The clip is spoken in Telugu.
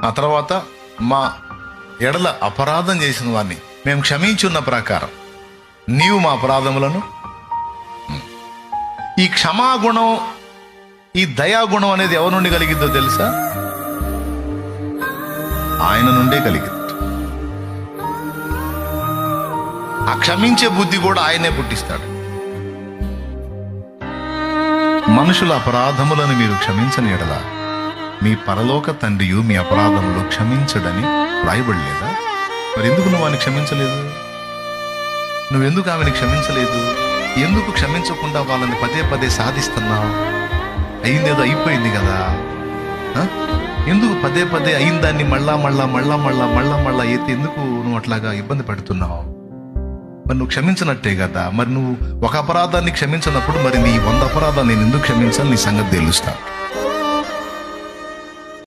ఆ తర్వాత మా ఎడల అపరాధం చేసిన వారిని మేము క్షమించున్న ప్రకారం నీవు మా అపరాధములను. ఈ క్షమాగుణం, ఈ దయాగుణం అనేది ఎవరి నుండి కలిగిద్దో తెలుసా? ఆయన నుండే కలిగింది. ఆ క్షమించే బుద్ధి కూడా ఆయనే పుట్టిస్తాడు. మనుషుల అపరాధములను మీరు క్షమించని ఎడల మీ పరలోక తండ్రియు మీ అపరాధములు క్షమించడని రాయబడలేదా? మరి ఎందుకు నువ్వు ఆమెను క్షమించలేదు? నువ్వెందుకు ఆమెను క్షమించలేదు? ఎందుకు క్షమించకుండా వాళ్ళని పదే పదే సాధిస్తున్నావు? అయిందేదో అయిపోయింది కదా, ఎందుకు పదే పదే అయిన దాన్ని మళ్ళా ఎత్తి ఎందుకు నువ్వు అట్లాగా ఇబ్బంది పెడుతున్నావు? మరి నువ్వు క్షమించినట్టే కదా. మరి నువ్వు ఒక అపరాధాన్ని క్షమించినప్పుడు మరి నీ 100 అపరాధాన్ని నేను ఎందుకు క్షమించాలి? నీ సంగతి తెలుస్తా.